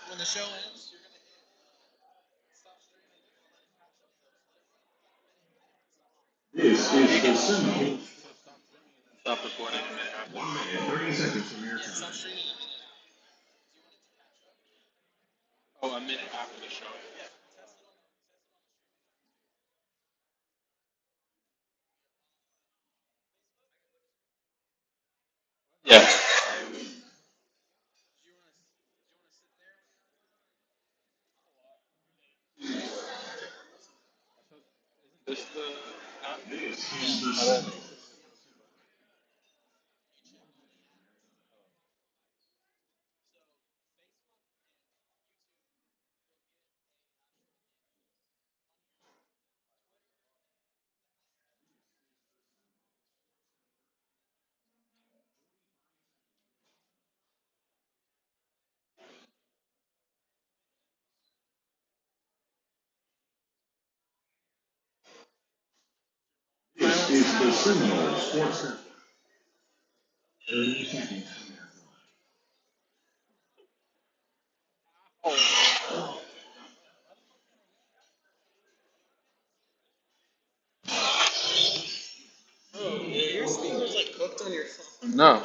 When the show ends, you're gonna This is the Seminole. Stop recording. 1 minute, 30 seconds from your time. stop streaming. Oh, a minute after the show. Yeah. This the This is the Seminole. This is the Seminole Sports Center. 30 seconds from your Oh, your speaker's like hooked on your phone. No.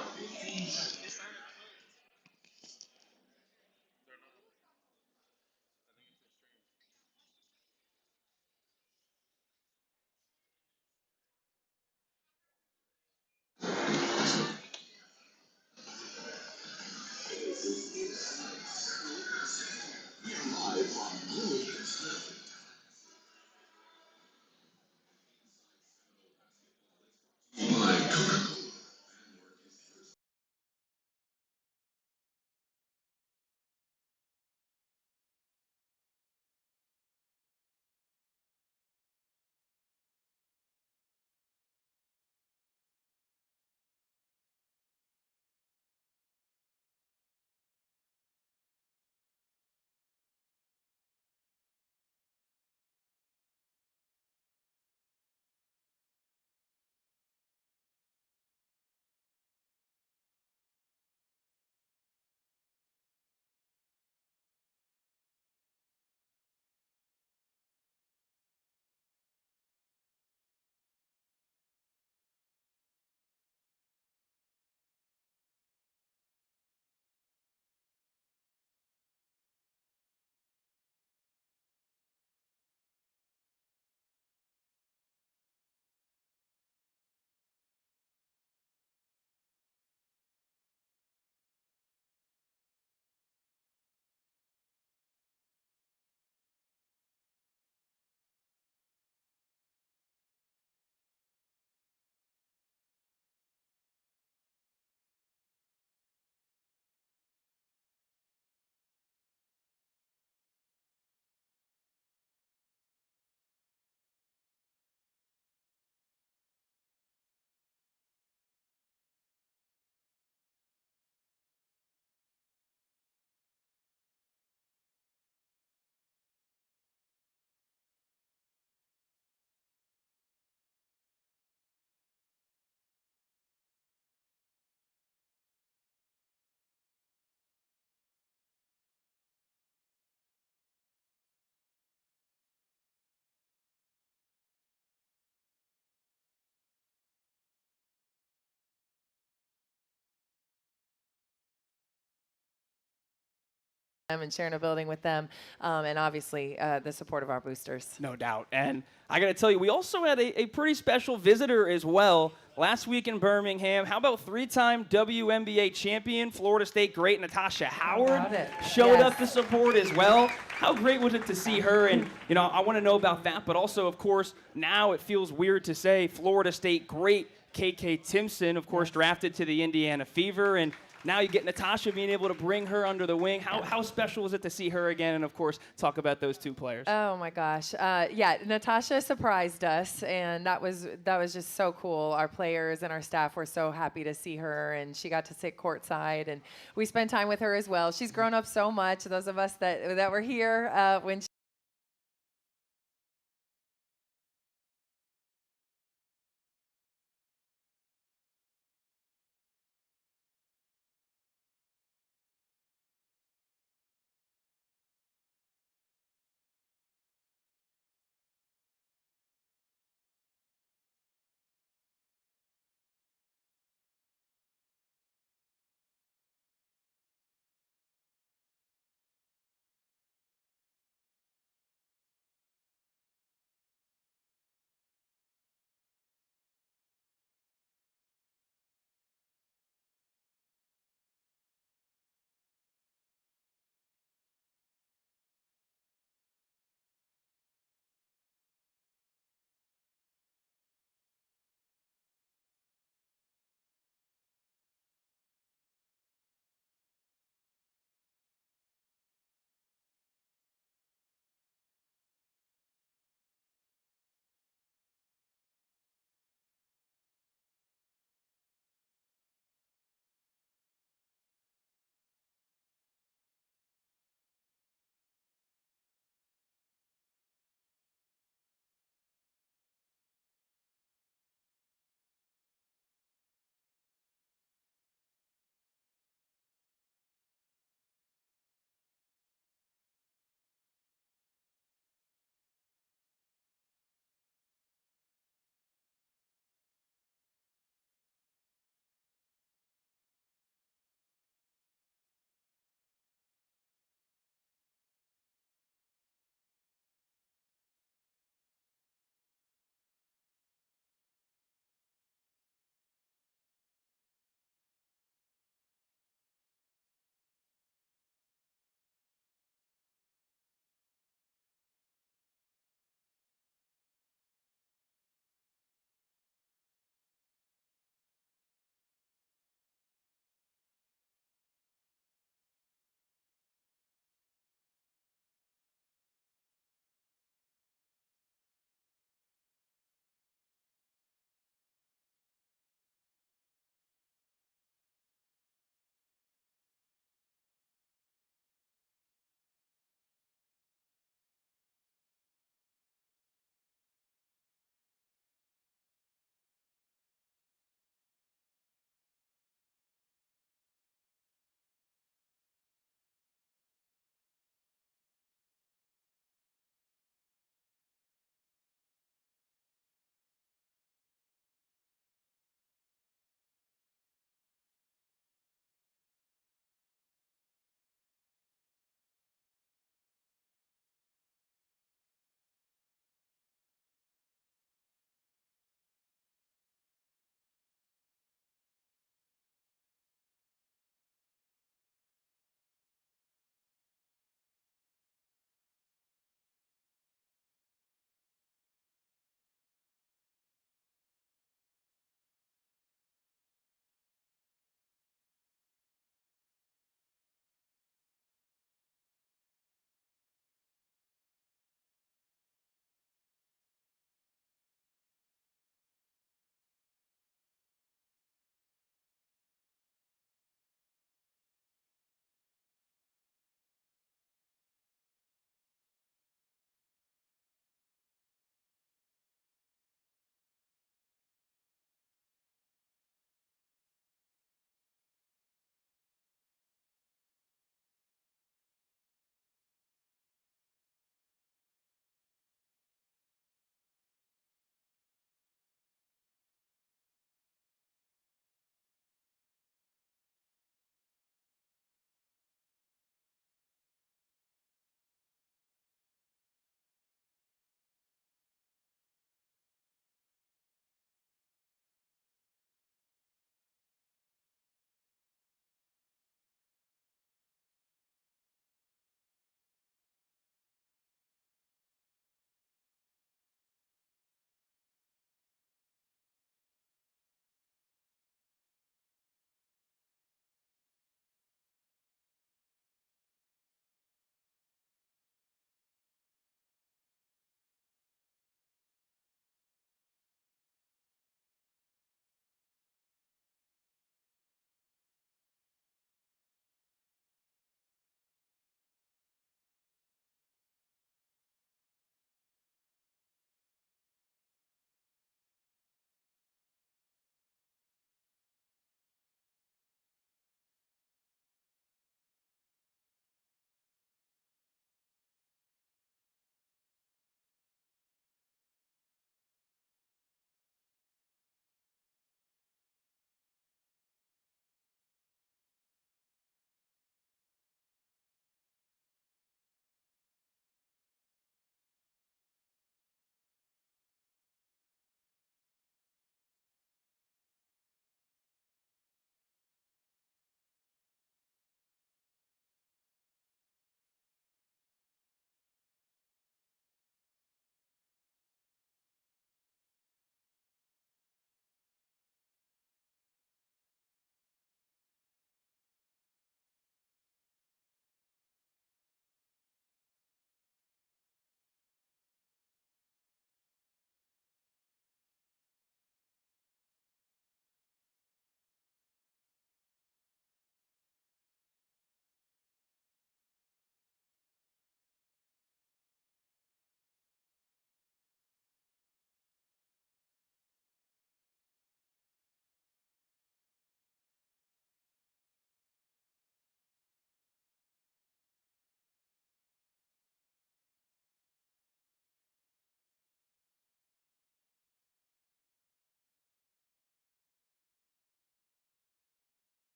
And sharing a building with them, and obviously the support of our boosters. No doubt. And I got to tell you, we also had a pretty special visitor as well last week in Birmingham. How about three-time WNBA champion, Florida State great Natasha Howard showed up to support as well. How great was it to see her? And, you know, I want to know about that. But also, of course, now it feels weird to say Florida State great KK Timpson, of course, drafted to the Indiana Fever. And now you get Natasha being able to bring her under the wing. How special was it to see her again? And of course, talk about those two players. Oh my gosh, yeah, Natasha surprised us, and that was just so cool. Our players and our staff were so happy to see her, and she got to sit courtside, and we spent time with her as well. She's grown up so much. Those of us that were here when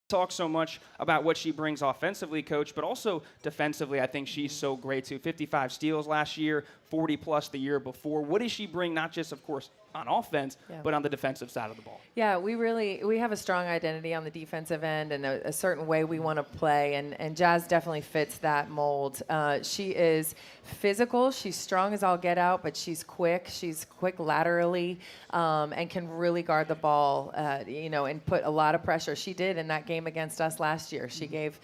talk so much about what she brings offensively, Coach, but also defensively. I think she's so great too. 55 steals last year, 40 plus the year before. What does she bring, not just, of course, on offense, but on the defensive side of the ball? Yeah, we have a strong identity on the defensive end and a certain way we want to play, and Jazz definitely fits that mold. She is physical, she's strong as all get out, but she's quick laterally, and can really guard the ball, and put a lot of pressure. She did in that game against us last year. She gave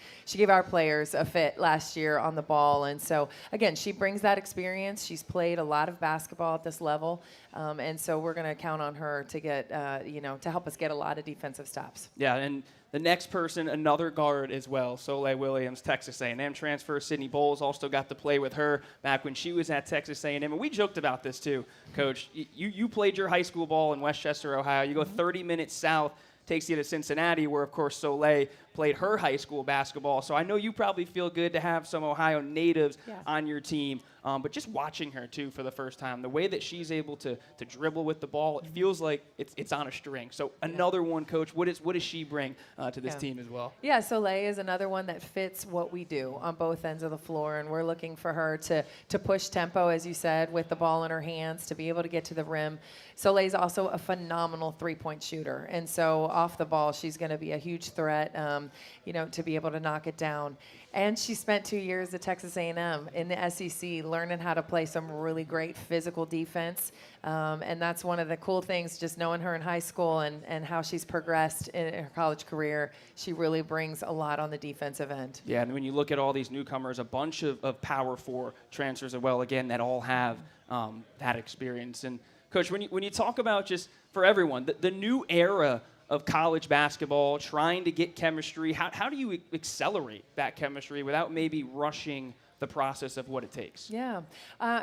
our players a fit last year on the ball, and so again, she brings that experience. She's played a lot of basketball at this level, and so we're going to count on her to get, to help us get a lot of defensive stops. Yeah, and the next person, another guard as well, Soleil Williams, Texas A&M transfer. Sydney Bowles also got to play with her back when she was at Texas A&M. And we joked about this too, Coach. You played your high school ball in Westchester, Ohio. You go 30 minutes south, takes you to Cincinnati, where, of course, Soleil played her high school basketball. So I know you probably feel good to have some Ohio natives on your team. But just watching her, too, for the first time, the way that she's able to dribble with the ball, it feels like it's on a string. So another one, Coach, what does she bring to this team as well? Yeah, Soleil is another one that fits what we do on both ends of the floor, and we're looking for her to push tempo, as you said, with the ball in her hands, to be able to get to the rim. Soleil's also a phenomenal three-point shooter, and so off the ball, she's going to be a huge threat, to be able to knock it down. And she spent 2 years at Texas A&M in the SEC learning how to play some really great physical defense. And that's one of the cool things, just knowing her in high school and how she's progressed in her college career. She really brings a lot on the defensive end. Yeah, and when you look at all these newcomers, a bunch of Power 4 transfers as well, again, that all have that experience. And, Coach, when you talk about just for everyone, the new era of college basketball, trying to get chemistry, how do you accelerate that chemistry without maybe rushing the process of what it takes? Yeah,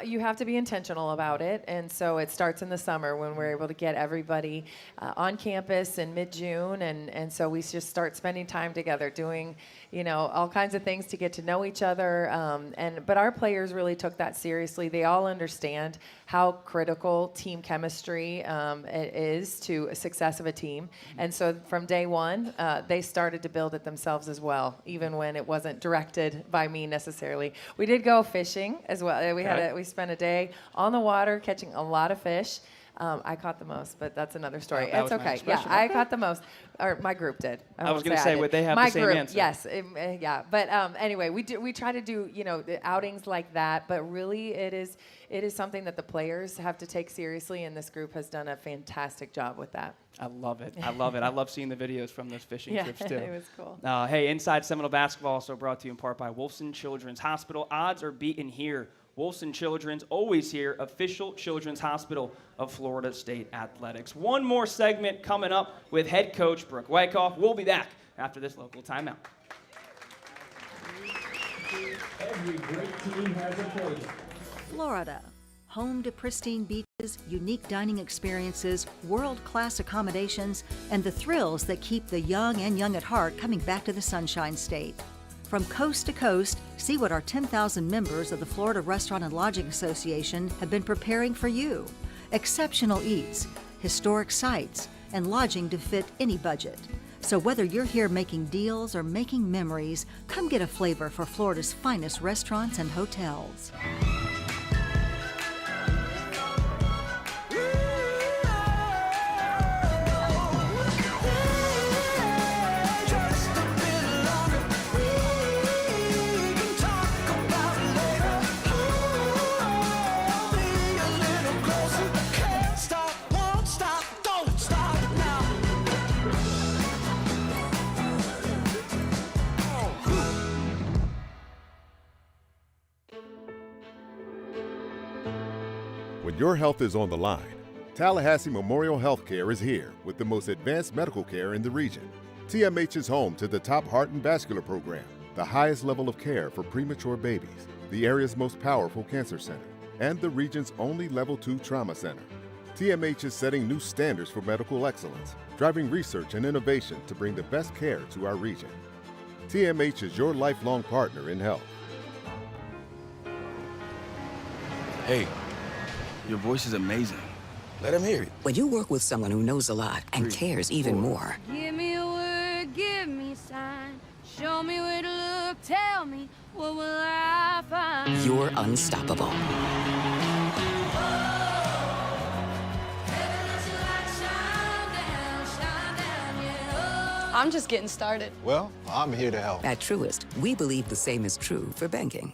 you have to be intentional about it, and so it starts in the summer when we're able to get everybody on campus in mid-June, and so we just start spending time together doing, all kinds of things to get to know each other, but our players really took that seriously. They all understand how critical team chemistry it is to a success of a team, and so from day one, they started to build it themselves as well, even when it wasn't directed by me necessarily. We did go fishing as well. We spent a day on the water catching a lot of fish. I caught the most, but that's another story. It's okay. Yeah, I caught the most, or my group did. I was going to say, would they have the same answer? Yes, yeah. But anyway, we try to do outings like that, but really it is something that the players have to take seriously, and this group has done a fantastic job with that. I love it. I love seeing the videos from those fishing trips too. It was cool. Hey, Inside Seminole Basketball also brought to you in part by Wolfson Children's Hospital. Odds are beaten here. Wolfson Children's, always here, official children's hospital of Florida State Athletics. One more segment coming up with head coach Brooke Wyckoff. We'll be back after this local timeout. Every great team has a playbook. Florida, home to pristine beaches, unique dining experiences, world-class accommodations, and the thrills that keep the young and young at heart coming back to the Sunshine State. From coast to coast, see what our 10,000 members of the Florida Restaurant and Lodging Association have been preparing for you. Exceptional eats, historic sites, and lodging to fit any budget. So whether you're here making deals or making memories, come get a flavor for Florida's finest restaurants and hotels. When your health is on the line, Tallahassee Memorial Healthcare is here with the most advanced medical care in the region. TMH is home to the top heart and vascular program, the highest level of care for premature babies, the area's most powerful cancer center, and the region's only Level 2 trauma center. TMH is setting new standards for medical excellence, driving research and innovation to bring the best care to our region. TMH is your lifelong partner in health. Hey, your voice is amazing. Let him hear it. When you work with someone who knows a lot and cares even more. Give me a word, give me sign. tell me, what will I find? You're unstoppable. I'm just getting started. Well, I'm here to help. At Truist, we believe the same is true for banking.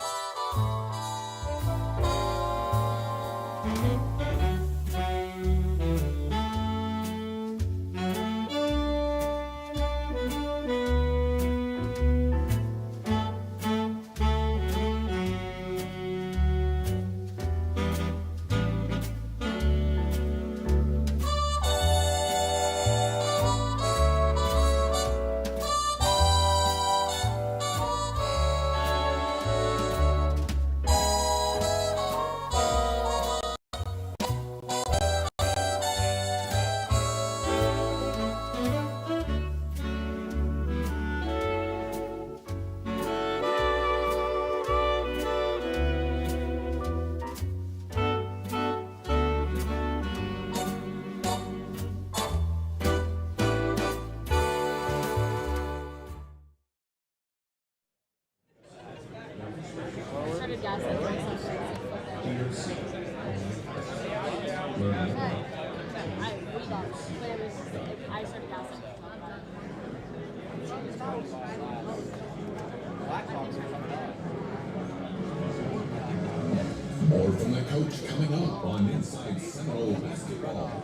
More from the coach coming up on Inside Seminole Basketball.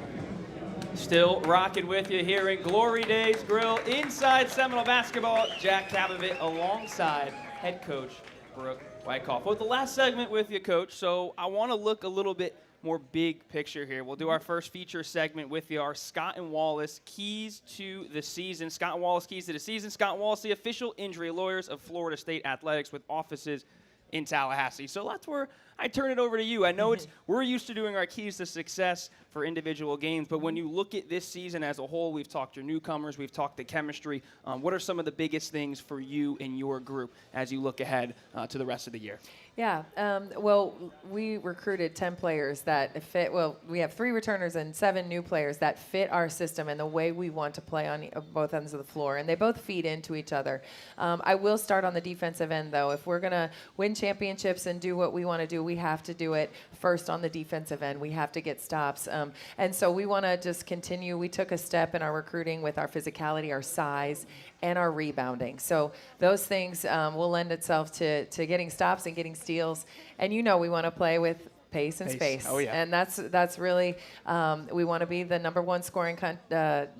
Still rocking with you here in Glory Days Grill inside Seminole Basketball. Jack Kavovit alongside head coach Brooke Wyckoff. Well, the last segment with you, Coach, so I want to look a little bit more big picture here. We'll do our first feature segment with you, our Scott and Wallace Keys to the Season. Scott and Wallace Keys to the Season. Scott and Wallace, the official injury lawyers of Florida State Athletics with offices in Tallahassee. So that's where I turn it over to you. I know we're used to doing our keys to success for individual games, but when you look at this season as a whole, we've talked your newcomers, we've talked the chemistry. What are some of the biggest things for you and your group as you look ahead to the rest of the year? Yeah, well, we recruited 10 players that fit. Well, we have 3 returners and 7 new players that fit our system and the way we want to play on both ends of the floor, and they both feed into each other. I will start on the defensive end, though. If we're going to win championships and do what we want to do, we have to do it first on the defensive end. We have to get stops, and so we want to just continue. We took a step in our recruiting with our physicality, our size, and our rebounding. So those things will lend itself to getting stops and getting steals. And we want to play with pace and space. Oh, yeah. And that's really, we want to be the #1 scoring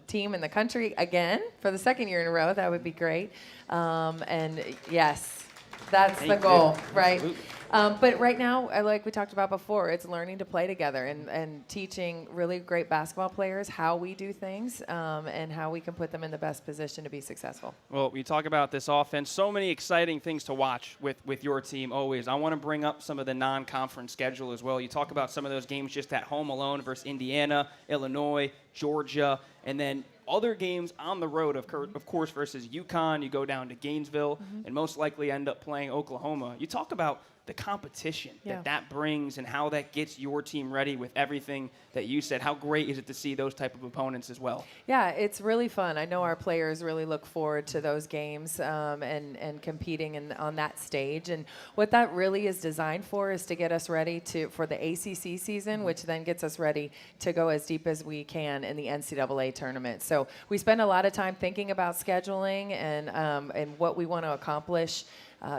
team in the country again for the second year in a row. That would be great. And yes, that's the goal, right? Absolutely. But right now, like we talked about before, it's learning to play together and teaching really great basketball players how we do things and how we can put them in the best position to be successful. Well, we talk about this offense. So many exciting things to watch with your team always. I want to bring up some of the non-conference schedule as well. You talk about some of those games just at home alone versus Indiana, Illinois, Georgia, and then other games on the road, of course, versus UConn. You go down to Gainesville and most likely end up playing Oklahoma. You talk about the competition that brings and how that gets your team ready with everything that you said. How great is it to see those type of opponents as well? Yeah, it's really fun. I know our players really look forward to those games and competing on that stage. And what that really is designed for is to get us ready for the ACC season, which then gets us ready to go as deep as we can in the NCAA tournament. So we spend a lot of time thinking about scheduling and what we want to accomplish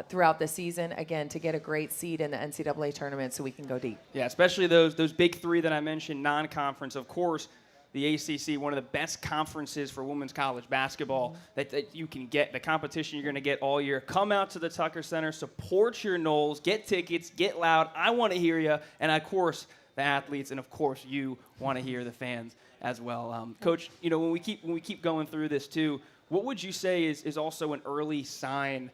throughout the season, again, to get a great seed in the NCAA tournament so we can go deep. Yeah, especially those big 3 that I mentioned, non-conference. Of course, the ACC, one of the best conferences for women's college basketball that you can get, the competition you're going to get all year. Come out to the Tucker Center, support your Noles, get tickets, get loud. I want to hear you. And, of course, the athletes, and, of course, you want to hear the fans as well. Coach, when we keep going through this, too, what would you say is also an early sign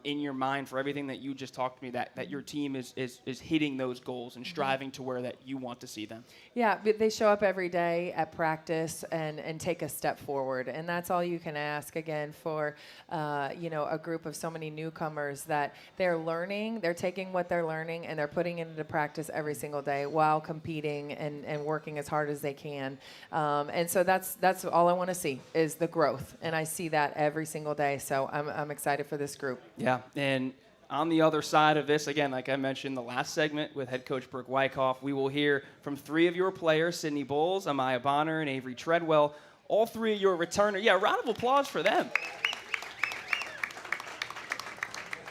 in your mind for everything that you just talked to me, that your team is hitting those goals and striving to where that you want to see them? Yeah, but they show up every day at practice and take a step forward, and that's all you can ask, again, for a group of so many newcomers, that they're learning, they're taking what they're learning, and they're putting it into practice every single day while competing and working as hard as they can. And so that's all I want to see is the growth, and I see that every single day, so I'm excited for this group. Yeah, and On the other side of this, again, like I mentioned, the last segment with head coach Brooke Wyckoff, we will hear from 3 of your players, Sydney Bowles, Amaya Bonner, and Avery Treadwell. All 3 of your returners. Yeah, a round of applause for them.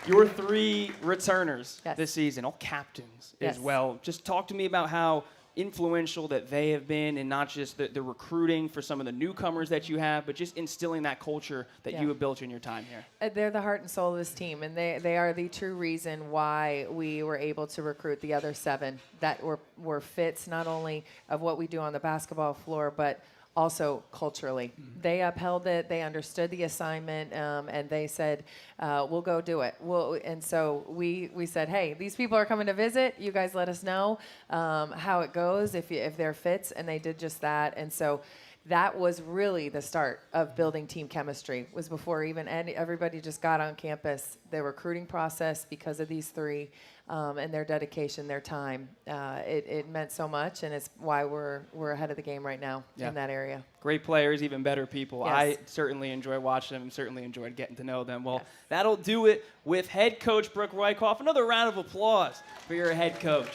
Your 3 returners this season, all captains as well. Just talk to me about how influential that they have been, and not just the recruiting for some of the newcomers that you have, but just instilling that culture that you have built in your time here. They're the heart and soul of this team, and they are the true reason why we were able to recruit the other 7 that were fits not only of what we do on the basketball floor, but also culturally. They upheld it, they understood the assignment, and they said, we'll go do it. And so we said, hey, these people are coming to visit. You guys let us know how it goes, if they're fits, and they did just that. And so that was really the start of building team chemistry, was before even everybody just got on campus. The recruiting process, because of these 3, and their dedication, their time, it meant so much, and it's why we're ahead of the game right now in that area. Great players, even better people. Yes. I certainly enjoy watching them and certainly enjoyed getting to know them. Well, that'll do it with head coach Brooke Wyckoff. Another round of applause for your head coach.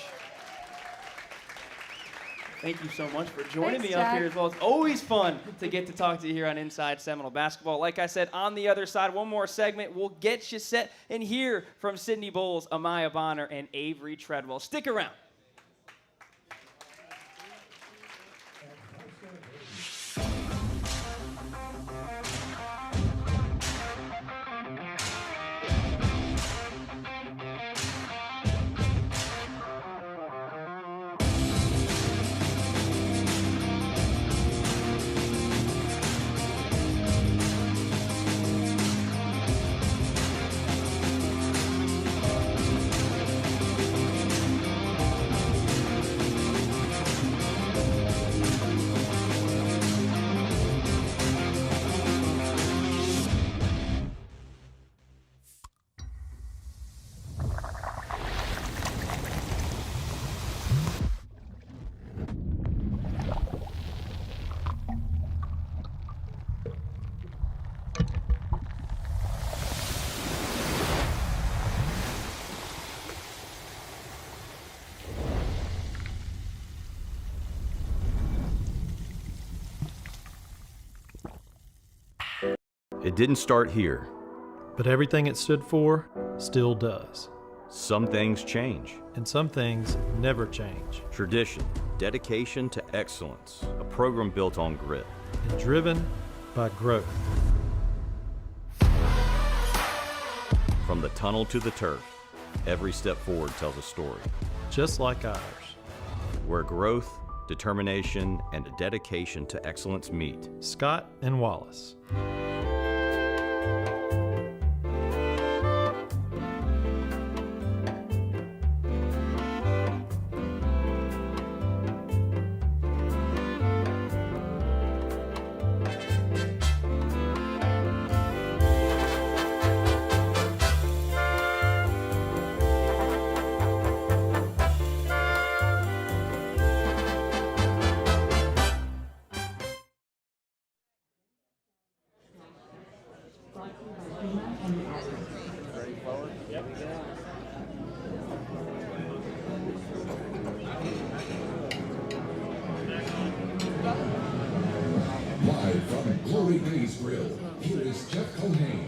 Thank you so much for joining me up here as well. It's always fun to get to talk to you here on Inside Seminole Basketball. Like I said, on the other side, one more segment. We'll get you set and hear from Sydney Bowles, Amaya Bonner, and Avery Treadwell. Stick around. It didn't start here. But everything it stood for still does. Some things change. And some things never change. Tradition, dedication to excellence, a program built on grit. And driven by growth. From the tunnel to the turf, every step forward tells a story. Just like ours. Where growth, determination, and a dedication to excellence meet. Scott and Wallace. Live from Glory Days Grill, here is Jeff Culhane.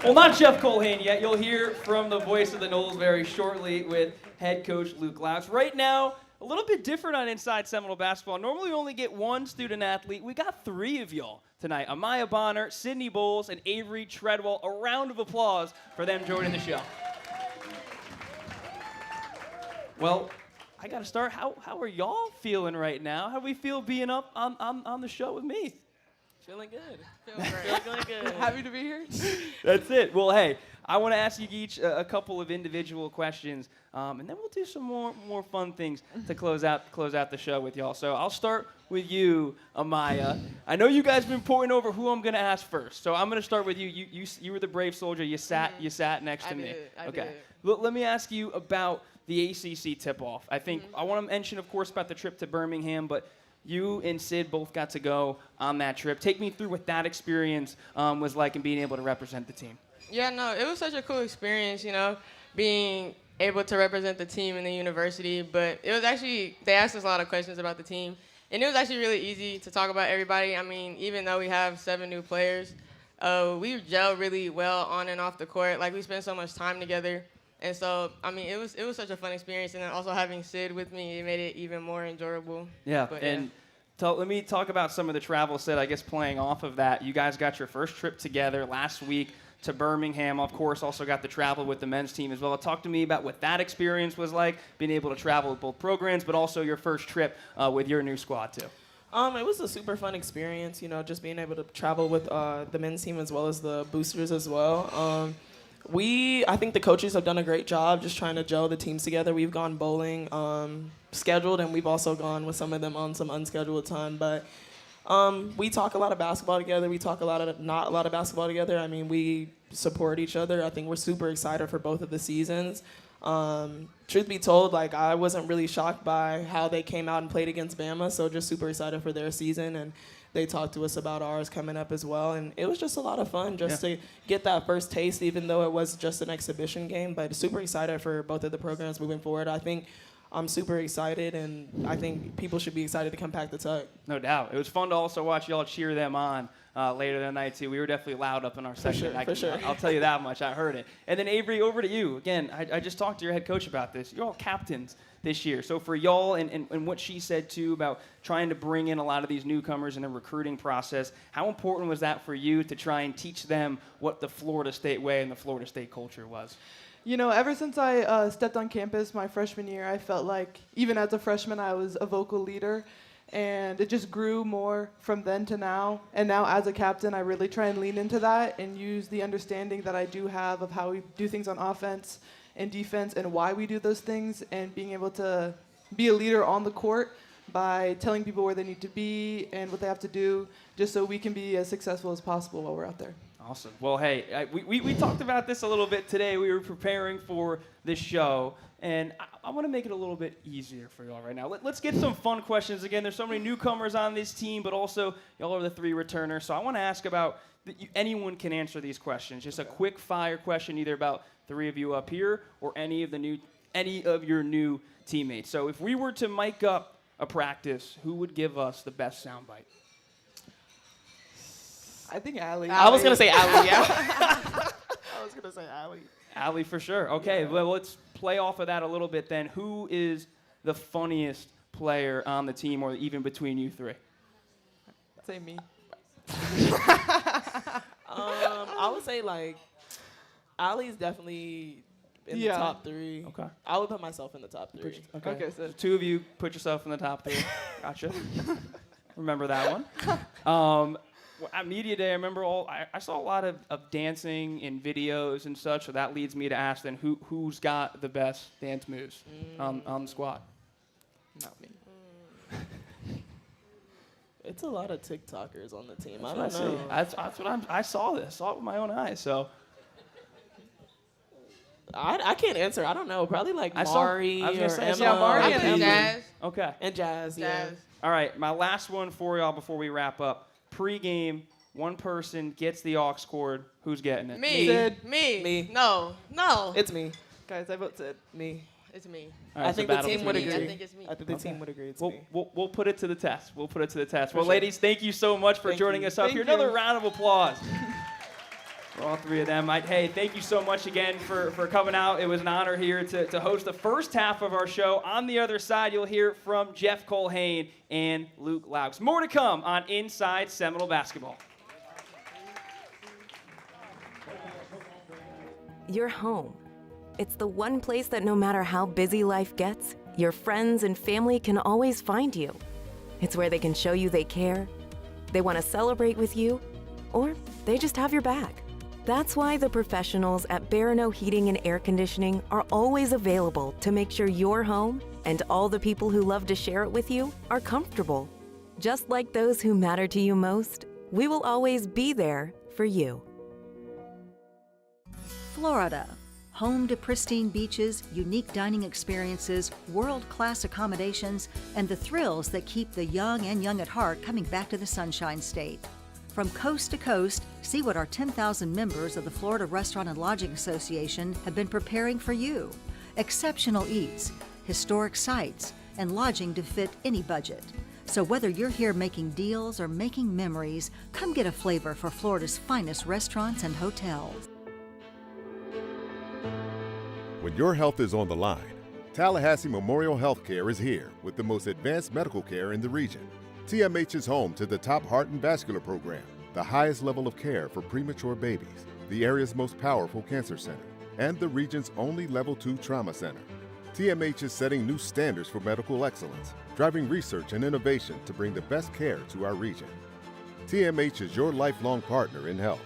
Well, not Jeff Culhane yet. You'll hear from the voice of the Noles very shortly with head coach Loucks. Right now, a little bit different on Inside Seminole Basketball. Normally we only get one student athlete. We got three of y'all tonight. Amaya Bonner, Sydney Bowles, and Avery Treadwell. A round of applause for them joining the show. Well, I got to start. How are y'all feeling right now? How do we feel being up on the show with me? Feeling good. Feeling good. Happy to be here. That's it. Well, hey, I want to ask you each a couple of individual questions, and then we'll do some more fun things to close out the show with y'all. So I'll start with you, Amaya. I know you guys have been poring over who I'm going to ask first, so I'm going to start with you. You were the brave soldier. You sat next to me. I did. Let me ask you about the ACC tip-off. I think I want to mention, of course, about the trip to Birmingham, but you and Sid both got to go on that trip. Take me through what that experience was like and being able to represent the team. Yeah, no, it was such a cool experience, you know, being able to represent the team in the university. But it was actually, they asked us a lot of questions about the team. And it was actually really easy to talk about everybody. I mean, even though we have 7 new players, we gel really well on and off the court. Like, we spend so much time together. And so, I mean, it was such a fun experience. And then also having Sid with me, it made it even more enjoyable. Yeah, But, and let me talk about some of the travel, Sid. I guess playing off of that, you guys got your first trip together last week to Birmingham. Of course, also got to travel with the men's team as well. Talk to me about what that experience was like, being able to travel with both programs, but also your first trip with your new squad, too. It was a super fun experience, you know, just being able to travel with the men's team as well as the boosters as well. I think the coaches have done a great job just trying to gel the teams together. We've gone bowling scheduled, and we've also gone with some of them on some unscheduled time. But we talk a lot of basketball together. We talk not a lot of basketball together. I mean, we support each other. I think we're super excited for both of the seasons. Truth be told, like, I wasn't really shocked by how they came out and played against Bama, so just super excited for their season. And they talked to us about ours coming up as well. And it was just a lot of fun just to get that first taste, even though it was just an exhibition game. But super excited for both of the programs moving forward. I think I'm super excited, and I think people should be excited to come pack the tug. No doubt. It was fun to also watch y'all cheer them on later that night, too. We were definitely loud up in our section. For sure. I'll tell you that much. I heard it. And then, Avery, over to you. Again, I just talked to your head coach about this. You're all captains this year. So for y'all and what she said, too, about trying to bring in a lot of these newcomers in the recruiting process, how important was that for you to try and teach them what the Florida State way and the Florida State culture was? You know, ever since I stepped on campus my freshman year, I felt like even as a freshman I was a vocal leader, and it just grew more from then to now. And now as a captain, I really try and lean into that and use the understanding that I do have of how we do things on offense and defense and why we do those things, and being able to be a leader on the court by telling people where they need to be and what they have to do, just so we can be as successful as possible while we're out there. Awesome. Well, hey, we talked about this a little bit today. We were preparing for this show, and I want to make it a little bit easier for y'all right now. Let's get some fun questions. Again, there's so many newcomers on this team, but also y'all are the 3 returners. So I want to ask about, anyone can answer these questions. Just a quick fire question, either about 3 of you up here or any of your new teammates. So if we were to mic up a practice, who would give us the best soundbite? I think Allie. I was going to say Allie, yeah. I was going to say Allie. Allie for sure. Okay, well, let's play off of that a little bit then. Who is the funniest player on the team, or even between you 3? Say me. I would say, like, Allie's definitely in the top 3. Okay. I would put myself in the top 3. Okay, so 2 of you put yourself in the top 3. Gotcha. Remember that one. At Media Day, I remember I saw a lot of dancing in videos and such, so that leads me to ask then, who's got the best dance moves on the squad? Not me. It's a lot of TikTokers on the team. That's I don't know. That's what I saw this. Saw it with my own eyes, so. I can't answer. I don't know. Probably like Mari I was gonna say, Emma. yeah, Mari and Jazz. Okay. And Jazz, yeah. All right, my last one for y'all before we wrap up. Pre-game, one person gets the aux cord. Who's getting it? Me. Sid. Me. No. It's me. Guys, I vote Sid. Me. It's me. All right, I think the team would I agree. think it's me. I think the team would agree. It's me. We'll put it to the test. Well, sure. ladies, thank you so much for joining us up here. Another round of applause for all 3 of them. Hey, thank you so much again for coming out. It was an honor here to host the first half of our show. On the other side, you'll hear from Jeff Culhane and Loucks. More to come on Inside Seminole Basketball. Your home. It's the one place that no matter how busy life gets, your friends and family can always find you. It's where they can show you they care, they want to celebrate with you, or they just have your back. That's why the professionals at Barano Heating and Air Conditioning are always available to make sure your home and all the people who love to share it with you are comfortable. Just like those who matter to you most, we will always be there for you. Florida, home to pristine beaches, unique dining experiences, world-class accommodations, and the thrills that keep the young and young at heart coming back to the Sunshine State. From coast to coast, see what our 10,000 members of the Florida Restaurant and Lodging Association have been preparing for you. Exceptional eats, historic sites, and lodging to fit any budget. So whether you're here making deals or making memories, come get a flavor for Florida's finest restaurants and hotels. When your health is on the line, Tallahassee Memorial Healthcare is here with the most advanced medical care in the region. TMH is home to the top heart and vascular program, the highest level of care for premature babies, the area's most powerful cancer center, and the region's only Level 2 trauma center. TMH is setting new standards for medical excellence, driving research and innovation to bring the best care to our region. TMH is your lifelong partner in health.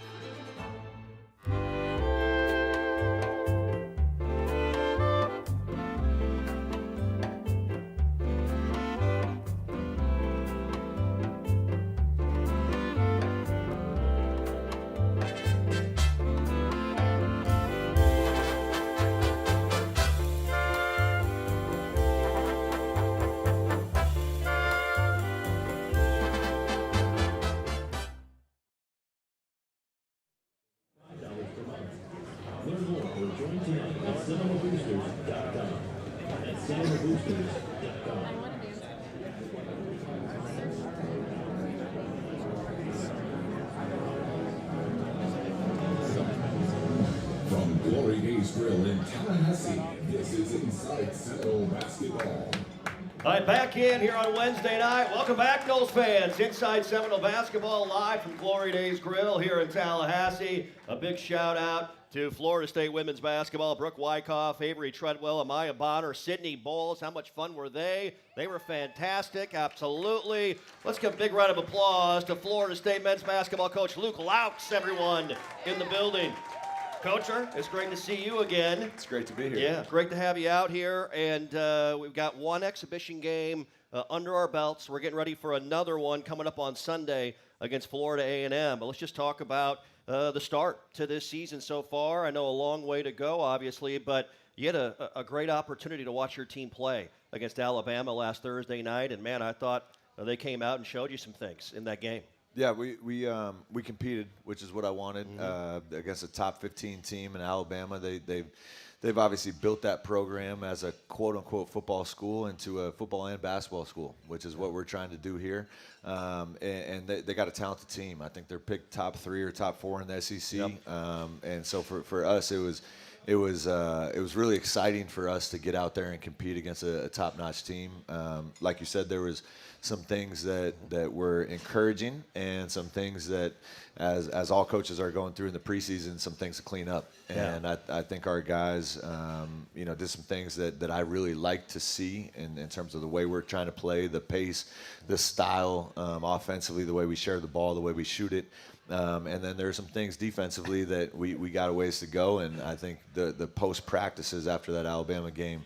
Learn more or join tonight at SeminoleBoosters.com. That's SeminoleBoosters.com. From Glory Days Grill in Tallahassee, this is Inside Seminole Basketball. All right, back in here on Wednesday night. Welcome back, Noles fans. Inside Seminole Basketball, live from Glory Days Grill here in Tallahassee. A big shout out to Florida State women's basketball. Brooke Wyckoff, Avery Treadwell, Amaya Bonner, Sydney Bowles. How much fun were they? They were fantastic, absolutely. Let's give a big round of applause to Florida State men's basketball coach Luke Loucks, everyone in the building. Coacher, it's great to see you again. It's great to be here. Yeah, great to have you out here. And we've got one exhibition game under our belts. We're getting ready for another one coming up on Sunday against Florida A&M. But let's just talk about the start to this season so far. I know a long way to go, obviously, but you had a great opportunity to watch your team play against Alabama last Thursday night. And, man, I thought they came out and showed you some things in that game. Yeah, we competed, which is what I wanted, against a top 15 team in Alabama. They've obviously built that program as a quote-unquote football school into a football and basketball school, which is what we're trying to do here. And they got a talented team. I think they're picked top 3 or top 4 in the SEC. Yep. And so for us, it was really exciting for us to get out there and compete against a top-notch team. Like you said, there was some things that were encouraging and some things that, as all coaches are going through in the preseason, some things to clean up. Yeah. And I think our guys, did some things that I really like to see in terms of the way we're trying to play, the pace, the style, offensively, the way we share the ball, the way we shoot it. And then there's some things defensively that we got a ways to go. And I think the post practices after that Alabama game,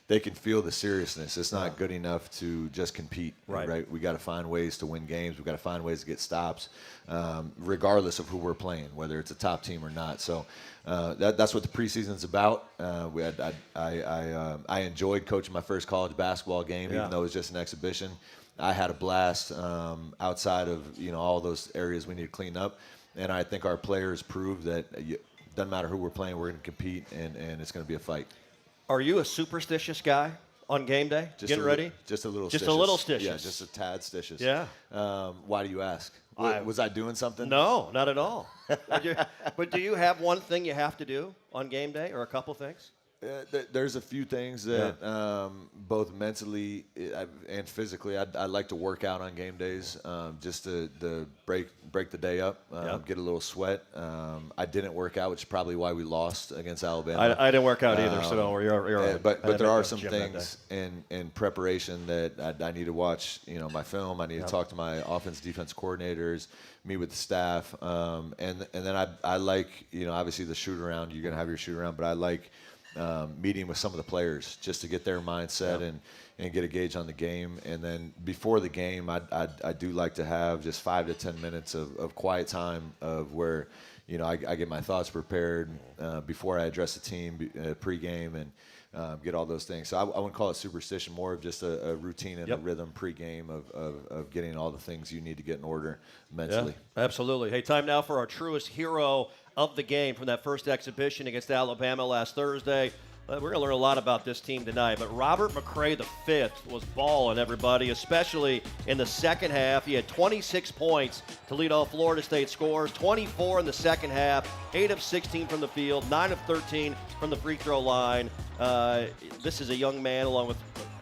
they can feel the seriousness. It's not good enough to just compete, right? We got to find ways to win games. We got to find ways to get stops, regardless of who we're playing, whether it's a top team or not. So that's what the preseason's about. I enjoyed coaching my first college basketball game, even though it was just an exhibition. I had a blast outside of all those areas we need to clean up, and I think our players proved that it doesn't matter who we're playing, we're going to compete, and it's going to do it. Are you a superstitious guy on game day? Getting ready? Just a little. Just a little stitious. Yeah, just a tad stitious. Yeah. Why do you ask? Was I doing something? No, not at all. But do you have one thing you have to do on game day, or a couple things? There's a few things that both mentally and physically I like to work out on game days, just to break the day up, get a little sweat. I didn't work out, which is probably why we lost against Alabama. I didn't work out either, so don't worry. You're but there are some things in preparation that I need to watch. My film. I need to talk to my offense, defense coordinators, meet with the staff, and then I like obviously the shoot around. You're gonna have your shoot around, but I like meeting with some of the players just to get their mindset and get a gauge on the game. And then before the game, I do like to have just 5 to 10 minutes of quiet time of where, I get my thoughts prepared before I address the team pregame, and get all those things. So I wouldn't call it superstition, more of just a routine and a rhythm pregame of getting all the things you need to get in order mentally. Yeah, absolutely. Hey, time now for our truest hero of the game from that first exhibition against Alabama last Thursday. We're going to learn a lot about this team tonight, but Robert McCray V was balling, everybody, especially in the second half. He had 26 points to lead all Florida State scores, 24 in the second half, 8 of 16 from the field, 9 of 13 from the free throw line. This is a young man, along with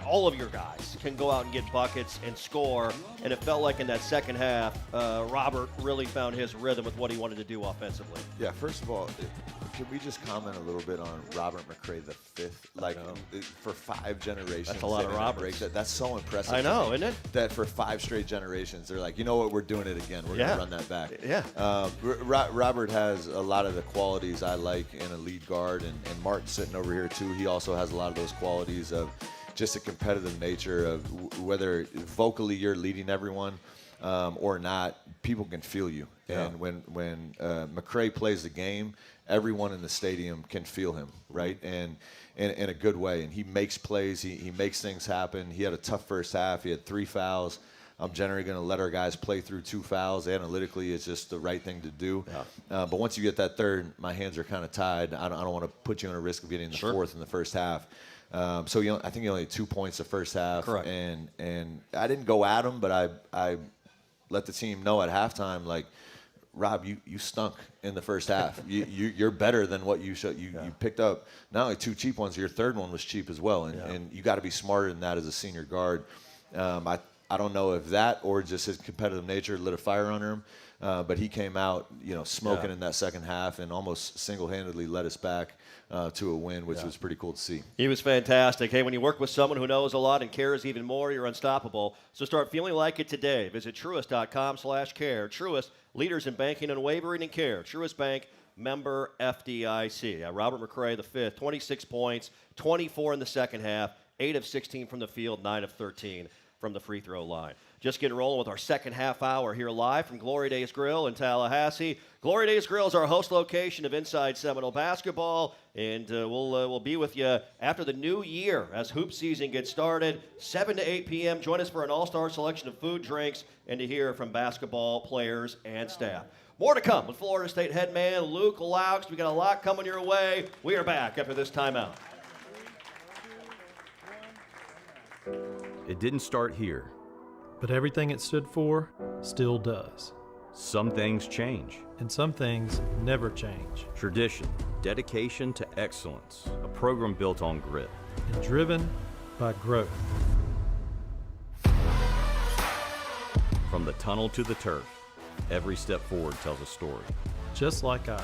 all of your guys, can go out and get buckets and score, and it felt like in that second half, Robert really found his rhythm with what he wanted to do offensively. Yeah, first of all, can we just comment a little bit on Robert McCray V? Like, for 5 generations. That's a lot of Roberts. That's so impressive. I know, isn't it? That for 5 straight generations, they're like, you know what, we're doing it again. We're going to run that back. Yeah. Robert has a lot of the qualities I like in a lead guard, and Martin sitting over here too. He also has a lot of those qualities of just a competitive nature of whether vocally you're leading everyone or not, people can feel you. Yeah. And when McCray plays the game, everyone in the stadium can feel him, right? And in a good way. And he makes plays. He makes things happen. He had a tough first half. He had 3 fouls. I'm generally going to let our guys play through 2 fouls. Analytically, it's just the right thing to do. Yeah. But once you get that third, my hands are kind of tied. I don't want to put you on a risk of getting the fourth in the first half. So I think he only had 2 points the first half. Correct. And I didn't go at him, but I let the team know at halftime, like, Rob, you stunk in the first half. You're better than what you showed. You picked up not only 2 cheap ones, your third one was cheap as well. And you got to be smarter than that as a senior guard. I don't know if that or just his competitive nature lit a fire under him. But he came out, smoking in that second half and almost single-handedly led us back to a win, which was pretty cool to see. He was fantastic. Hey, when you work with someone who knows a lot and cares even more, you're unstoppable. So start feeling like it today. Visit Truist.com/care. Truist, leaders in banking unwavering and care. Truist Bank, member FDIC. Robert McCray V, 26 points, 24 in the second half, 8 of 16 from the field, 9 of 13 from the free throw line. Just getting rolling with our second half hour here live from Glory Days Grill in Tallahassee. Glory Days Grill is our host location of Inside Seminole Basketball, and we'll be with you after the new year as hoop season gets started, 7 to 8 p.m. Join us for an all-star selection of food, drinks, and to hear from basketball players and staff. More to come with Florida State head man Luke Loucks. We got a lot coming your way. We are back after this timeout. It didn't start here. But everything it stood for still does. Some things change. And some things never change. Tradition, dedication to excellence, a program built on grit. And driven by growth. From the tunnel to the turf, every step forward tells a story. Just like ours.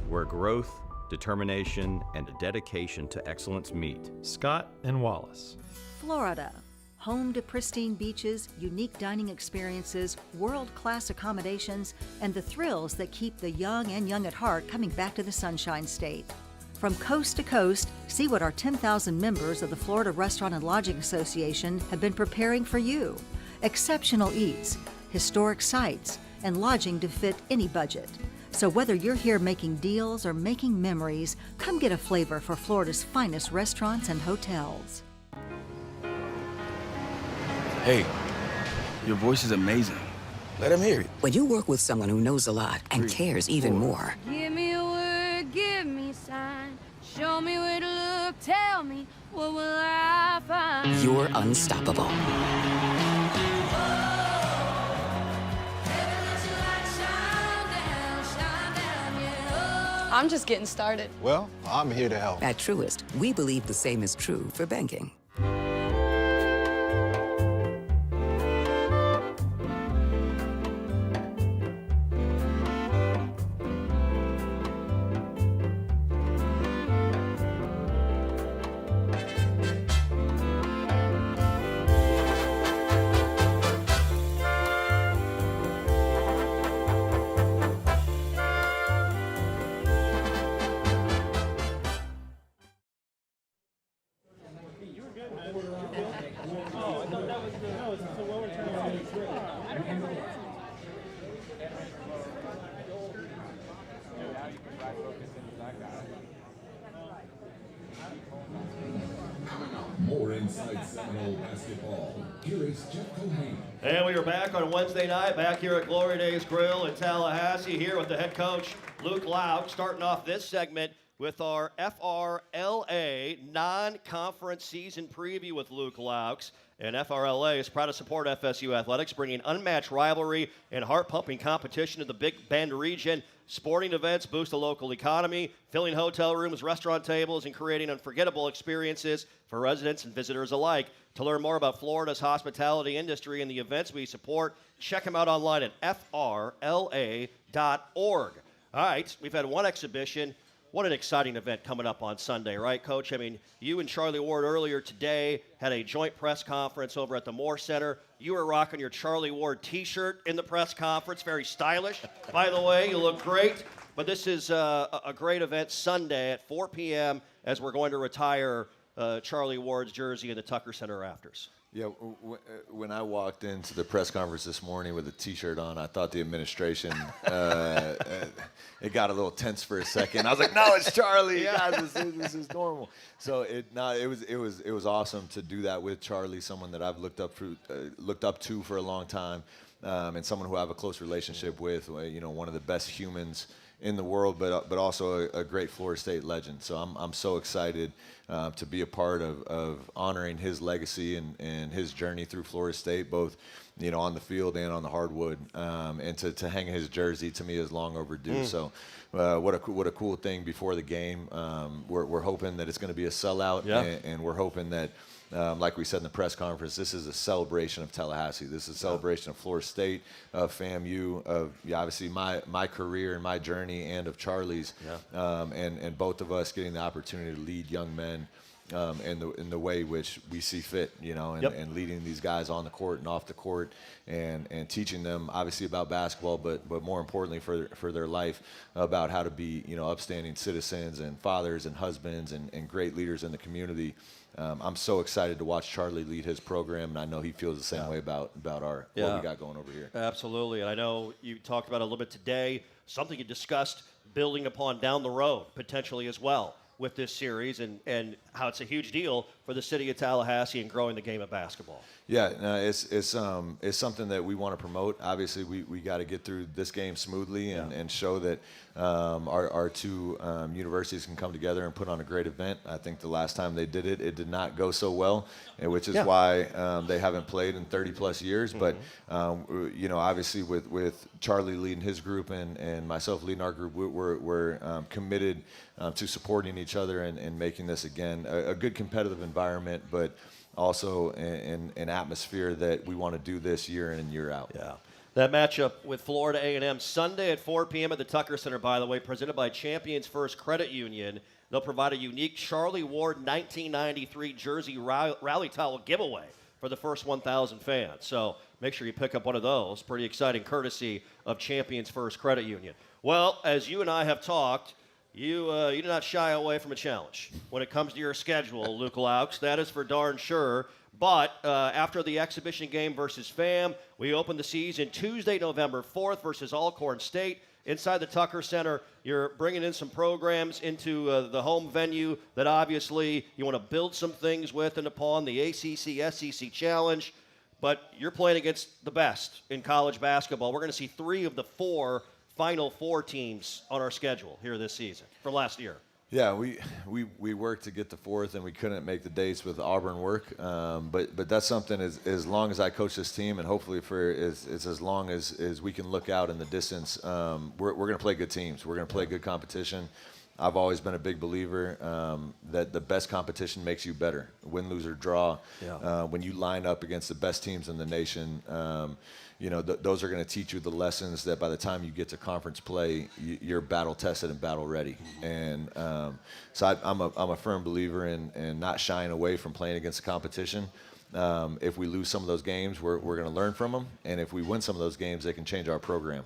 Where growth, determination, and a dedication to excellence meet. Scott and Wallace. Florida. Home to pristine beaches, unique dining experiences, world-class accommodations, and the thrills that keep the young and young at heart coming back to the Sunshine State. From coast to coast, see what our 10,000 members of the Florida Restaurant and Lodging Association have been preparing for you. Exceptional eats, historic sites, and lodging to fit any budget. So whether you're here making deals or making memories, come get a flavor for Florida's finest restaurants and hotels. Hey, your voice is amazing. Let him hear it. When you work with someone who knows a lot and cares even more. Give me a word, give me a sign. Show me where to look, tell me what will I find. You're unstoppable. I'm just getting started. Well, I'm here to help. At Truist, we believe the same is true for banking. more Inside Seminole basketball. Here is Jeff Culhane. And we are back on Wednesday night, back here at Glory Days Grill in Tallahassee, here with the head coach, Luke Loucks, starting off this segment with our FRLA non-conference season preview with Luke Loucks. And FRLA is proud to support FSU athletics, bringing unmatched rivalry and heart-pumping competition to the Big Bend region. Sporting events boost the local economy, filling hotel rooms, restaurant tables, and creating unforgettable experiences for residents and visitors alike. To learn more about Florida's hospitality industry and the events we support, check them out online at frla.org. All right, we've had one exhibition. What an exciting event coming up on Sunday, right, Coach? I mean, you and Charlie Ward earlier today had a joint press conference over at the Moore Center. You were rocking your Charlie Ward T-shirt in the press conference. Very stylish. By the way, you look great. But this is a great event Sunday at 4 p.m. as we're going to retire Charlie Ward's jersey in the Tucker Center rafters. Yeah, when I walked into the press conference this morning with a T-shirt on, I thought the administration, it got a little tense for a second. I was like, no, it's Charlie. Yeah. Guys, this is normal. So it was awesome to do that with Charlie, someone that I've looked up to for a long time, and someone who I have a close relationship with. You know, one of the best humans in the world, but also a great Florida State legend. So I'm so excited to be a part of honoring his legacy and his journey through Florida State, both on the field and on the hardwood. And to hang his jersey to me is long overdue. So what a cool thing before the game. We're hoping that it's going to be a sellout, and we're hoping that. Like we said in the press conference, this is a celebration of Tallahassee. This is a celebration of Florida State, of FAMU, of obviously my career and my journey, and of Charlie's, and both of us getting the opportunity to lead young men in the way which we see fit, and leading these guys on the court and off the court, and teaching them obviously about basketball, but more importantly for their life, about how to be upstanding citizens and fathers and husbands and great leaders in the community. I'm so excited to watch Charlie lead his program, and I know he feels the same way about what we got going over here. Absolutely, and I know you talked about it a little bit today, something you discussed building upon down the road potentially as well with this series, and how it's a huge deal for the city of Tallahassee and growing the game of basketball. Yeah, it's something that we want to promote. Obviously, we got to get through this game smoothly and show that our two universities can come together and put on a great event. I think the last time they did it did not go so well, which is why they haven't played in 30-plus years. But, obviously with Charlie leading his group and myself leading our group, we're committed to supporting each other and making this, again, a good competitive environment, but also an atmosphere that we want to do this year in and year out. Yeah. That matchup with Florida A&M Sunday at 4 p.m. at the Tucker Center, by the way, presented by Champions First Credit Union. They'll provide a unique Charlie Ward 1993 jersey rally towel giveaway for the first 1,000 fans. So make sure you pick up one of those. Pretty exciting, courtesy of Champions First Credit Union. Well, as you and I have talked, you do not shy away from a challenge when it comes to your schedule, Luke Loucks. That is for darn sure. But after the exhibition game versus FAM, we open the season Tuesday, November 4th versus Alcorn State. Inside the Tucker Center, you're bringing in some programs into the home venue that obviously you want to build some things with and upon, the ACC SEC Challenge. But you're playing against the best in college basketball. We're going to see 3 of the 4 Final Four teams on our schedule here this season from last year. Yeah, we worked to get the 4th, and we couldn't make the dates with Auburn work. But that's something as long as I coach this team, and hopefully it's as long as we can look out in the distance. We're going to play good teams. We're going to play good competition. I've always been a big believer that the best competition makes you better. Win, lose, or draw. When you line up against the best teams in the nation, those are going to teach you the lessons that by the time you get to conference play, you're battle tested and battle ready. And so I'm a firm believer in not shying away from playing against the competition. If we lose some of those games, we're going to learn from them, and if we win some of those games, they can change our program.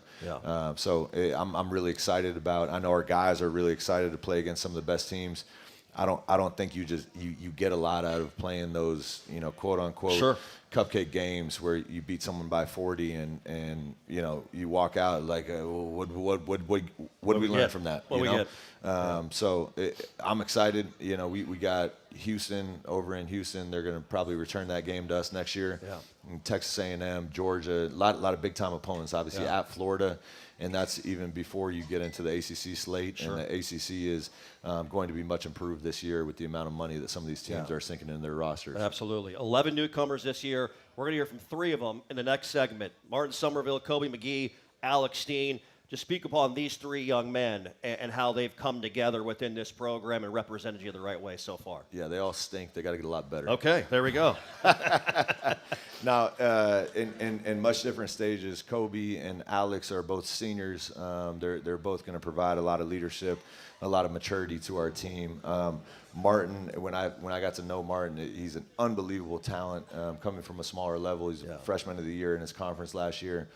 So I'm really excited about. I know our guys are really excited to play against some of the best teams. I don't think you get a lot out of playing those quote unquote cupcake games where you beat someone by 40 and you walk out like what did we learn from that? So I'm excited. We got Houston, over in Houston, they're going to probably return that game to us next year. Yeah. And Texas A&M, Georgia, a lot of big-time opponents, obviously, at Florida. And that's even before you get into the ACC slate. Sure. And the ACC is going to be much improved this year with the amount of money that some of these teams are sinking in their rosters. Absolutely. 11 newcomers this year. We're going to hear from 3 of them in the next segment. Martin Somerville, Kobe McGee, Alex Steen. Just speak upon these 3 young men and how they've come together within this program and represented you the right way so far. Yeah, they all stink. They got to get a lot better. Okay, there we go. Now, in much different stages, Kobe and Alex are both seniors. They're both going to provide a lot of leadership, a lot of maturity to our team. Martin, when I got to know Martin, he's an unbelievable talent coming from a smaller level. He's a freshman of the year in his conference last year.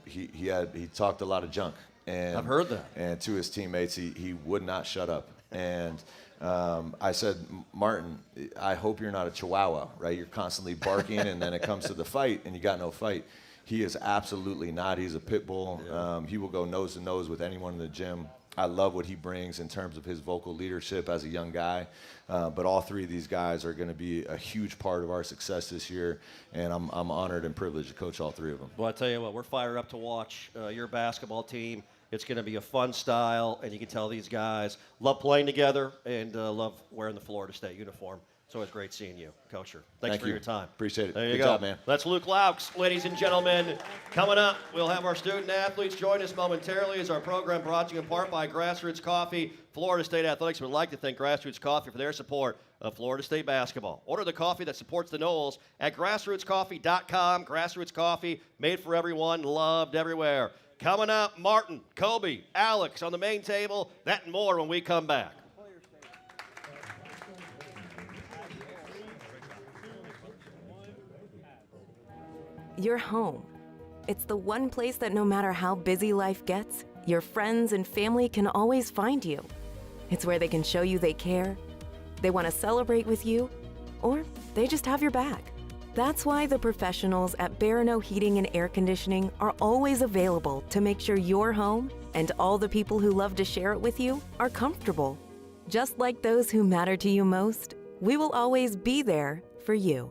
He talked a lot of junk, and I've heard that. And to his teammates, he would not shut up. And I said, Martin, I hope you're not a chihuahua, right? You're constantly barking, and then it comes to the fight, and you got no fight. He is absolutely not. He's a pit bull. He will go nose to nose with anyone in the gym. I love what he brings in terms of his vocal leadership as a young guy. But all 3 of these guys are going to be a huge part of our success this year, and I'm honored and privileged to coach all 3 of them. Well, I tell you what, we're fired up to watch your basketball team. It's going to be a fun style, and you can tell these guys love playing together and love wearing the Florida State uniform. It's always great seeing you, Coacher. Thanks for your time. Appreciate it. There you Good go. job, man. That's Luke Loucks, ladies and gentlemen. Coming up, we'll have our student athletes join us momentarily as our program brought to you in part by Grassroots Coffee. Florida State Athletics would like to thank Grassroots Coffee for their support of Florida State basketball. Order the coffee that supports the Noles at grassrootscoffee.com. Grassroots Coffee, made for everyone, loved everywhere. Coming up, Martin, Kobe, Alex on the main table. That and more when we come back. Your home. It's the one place that no matter how busy life gets, your friends and family can always find you. It's where they can show you they care, they want to celebrate with you, or they just have your back. That's why the professionals at Barano Heating and Air Conditioning are always available to make sure your home and all the people who love to share it with you are comfortable. Just like those who matter to you most, we will always be there for you.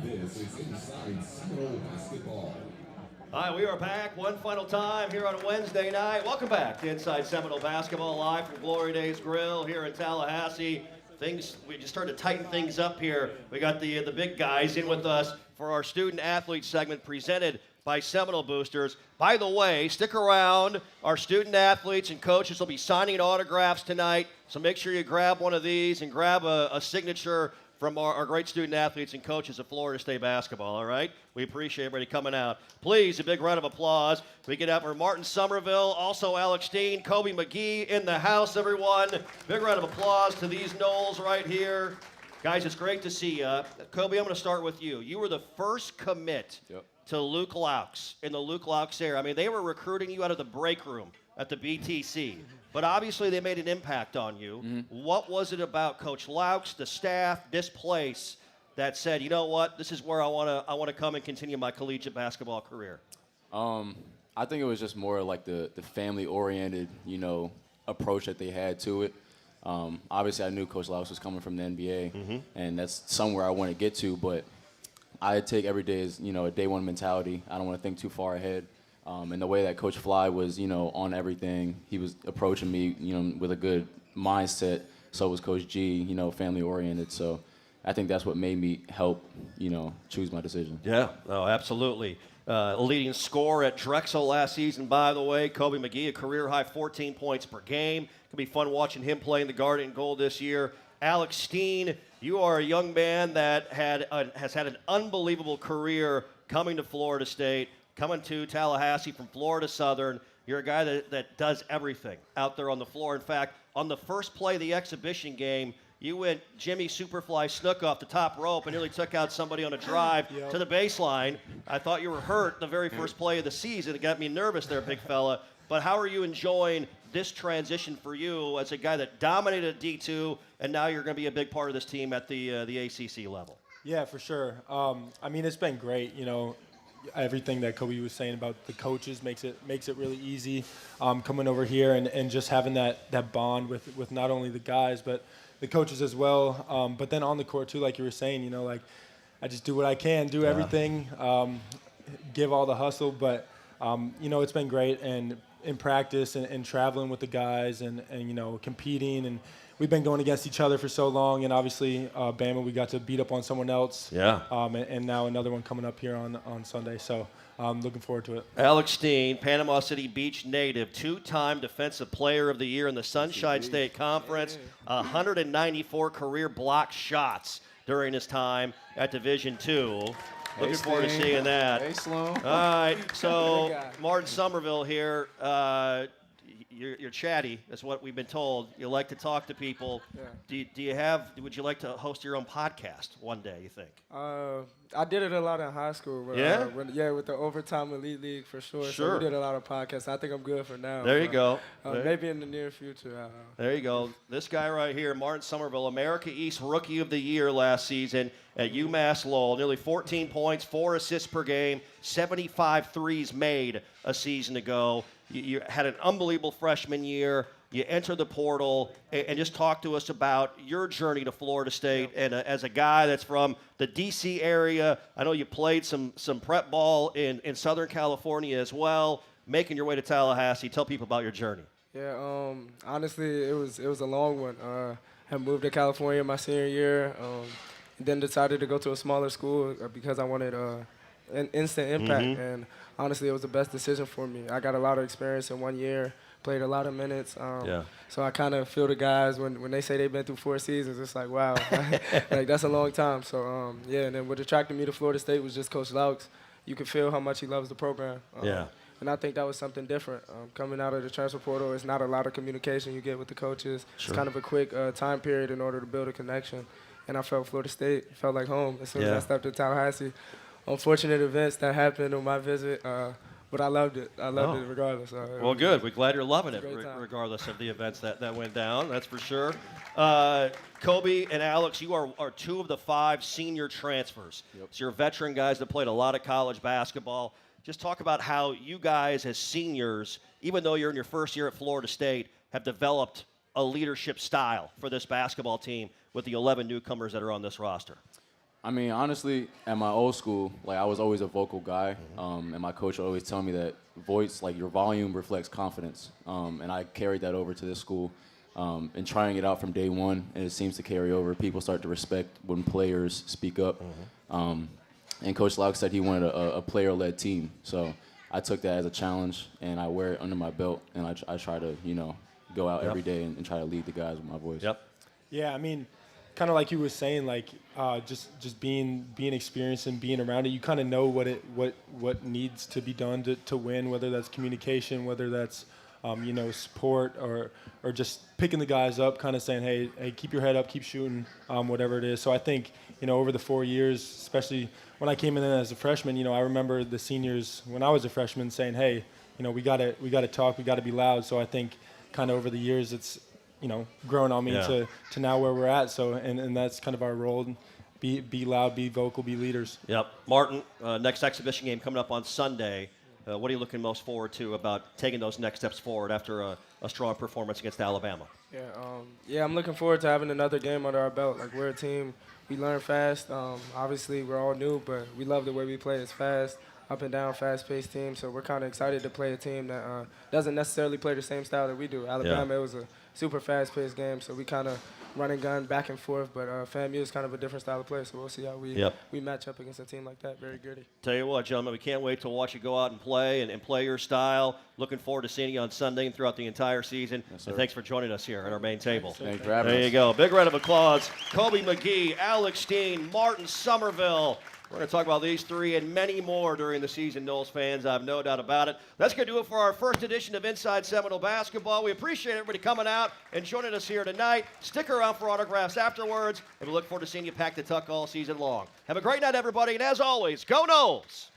This is Inside Seminole Basketball. Hi, we are back one final time here on Wednesday night. Welcome back to Inside Seminole Basketball, live from Glory Days Grill here in Tallahassee. We just started to tighten things up here. We got the big guys in with us for our student athlete segment presented by Seminole Boosters. By the way, stick around. Our student athletes and coaches will be signing autographs tonight, so make sure you grab one of these and grab a signature from our great student athletes and coaches of Florida State basketball, all right? We appreciate everybody coming out. Please, a big round of applause. We get out for Martin Somerville, also Alex Steen, Kobe McGee in the house, everyone. Big round of applause to these Noles right here. Guys, it's great to see you. Kobe, I'm going to start with you. You were the first commit to Loucks in the Loucks area. I mean, they were recruiting you out of the break room at the BTC. But obviously they made an impact on you. What was it about Coach Loucks, the staff, this place that said, you know what, this is where I want to come and continue my collegiate basketball career? I think it was just more like the family-oriented, approach that they had to it. Obviously, I knew Coach Loucks was coming from the NBA, and that's somewhere I want to get to. But I take every day as a day one mentality. I don't want to think too far ahead. And the way that Coach Fly was, on everything, he was approaching me, with a good mindset. So was Coach G, family-oriented. So I think that's what made me help, choose my decision. Yeah, no, absolutely. Leading scorer at Drexel last season, by the way, Kobe McGee, a career-high 14 points per game. It'll be fun watching him play in the Guardian Gold this year. Alex Steen, you are a young man that has had an unbelievable career coming to Florida State, coming to Tallahassee from Florida Southern. You're a guy that does everything out there on the floor. In fact, on the first play of the exhibition game, you went Jimmy Superfly Snook off the top rope and nearly took out somebody on a drive to the baseline. I thought you were hurt the very first play of the season. It got me nervous there, big fella. But how are you enjoying this transition for you as a guy that dominated D2, and now you're going to be a big part of this team at the ACC level? Yeah, for sure. I mean, it's been great, everything that Kobe was saying about the coaches makes it really easy coming over here and just having that bond with not only the guys but the coaches as well. But then on the court too, like you were saying, I just do what I can, do everything, give all the hustle. But it's been great, and in practice and traveling with the guys and competing, and we've been going against each other for so long, and obviously Bama, we got to beat up on someone else. Yeah. And now another one coming up here on Sunday. So I'm looking forward to it. Alex Steen, Panama City Beach native, two-time Defensive Player of the Year in the Sunshine State Conference, 194 career block shots during his time at Division II. Looking forward to seeing that. Hey, Sloan. All right, so Martin Somerville here. You're chatty, that's what we've been told. You like to talk to people. Yeah. Would you like to host your own podcast one day, you think? I did it a lot in high school. But, with the Overtime Elite League for sure. So we did a lot of podcasts. I think I'm good for now. There you go. Maybe in the near future. There you go. This guy right here, Martin Somerville, America East Rookie of the Year last season at UMass Lowell. Nearly 14 points, 4 assists per game, 75 threes made a season ago. You had an unbelievable freshman year. You entered the portal, and just talk to us about your journey to Florida State. And as a guy that's from the D.C. area, I know you played some prep ball in Southern California as well, making your way to Tallahassee. Tell people about your journey. Yeah, honestly, it was a long one. I moved to California my senior year, and then decided to go to a smaller school because I wanted an instant impact. And honestly, it was the best decision for me. I got a lot of experience in 1 year, played a lot of minutes. So I kind of feel the guys when they say they've been through 4 seasons, it's like, wow, like that's a long time. So, and then what attracted me to Florida State was just Coach Loucks. You could feel how much he loves the program. And I think that was something different. Coming out of the transfer portal, it's not a lot of communication you get with the coaches. It's kind of a quick time period in order to build a connection. And I felt Florida State felt like home as soon as I stepped to Tallahassee. Unfortunate events that happened on my visit, but I loved it. I loved it regardless. Well, good. We're glad you're loving it regardless of the events that went down. That's for sure. Kobe and Alex, you are 2 of the 5 senior transfers. So you're veteran guys that played a lot of college basketball. Just talk about how you guys as seniors, even though you're in your first year at Florida State, have developed a leadership style for this basketball team with the 11 newcomers that are on this roster. I mean, honestly, at my old school, I was always a vocal guy, and my coach would always tell me that voice, your volume reflects confidence, and I carried that over to this school, and trying it out from day one, and it seems to carry over. People start to respect when players speak up, and Coach Loucks said he wanted a player-led team, so I took that as a challenge, and I wear it under my belt, and I try to, go out every day and try to lead the guys with my voice. Yeah, I mean, kind of like you were saying, like just being experienced and being around it, you kind of know what needs to be done to win, whether that's communication, whether that's support or just picking the guys up, kind of saying, hey, keep your head up, keep shooting, whatever it is. So I think over the 4 years, especially when I came in as a freshman, I remember the seniors when I was a freshman saying, hey, we gotta talk, we gotta be loud. So I think kind of over the years it's grown on me to now where we're at. So and that's kind of our role. Be loud, be vocal, be leaders. Yep. Martin, next exhibition game coming up on Sunday. What are you looking most forward to about taking those next steps forward after a strong performance against Alabama? Yeah, I'm looking forward to having another game under our belt. Like, we're a team, we learn fast. Obviously, we're all new, but we love the way we play. It's fast, up and down, fast-paced team. So we're kind of excited to play a team that doesn't necessarily play the same style that we do. Alabama, it was a super fast-paced game, so we kind of run and gun back and forth. But FAMU is kind of a different style of play, so we'll see how we match up against a team like that. Very gritty. Tell you what, gentlemen, we can't wait to watch you go out and play and play your style. Looking forward to seeing you on Sunday and throughout the entire season. Yes, and thanks for joining us here at our main table. Thanks for having us. There you go. Big round of applause. Kobe McGee, Alex Steen, Martin Somerville. We're going to talk about these three and many more during the season, Knowles fans. I have no doubt about it. That's going to do it for our first edition of Inside Seminole Basketball. We appreciate everybody coming out and joining us here tonight. Stick around for autographs afterwards, and we look forward to seeing you pack the tuck all season long. Have a great night, everybody, and as always, go Knowles!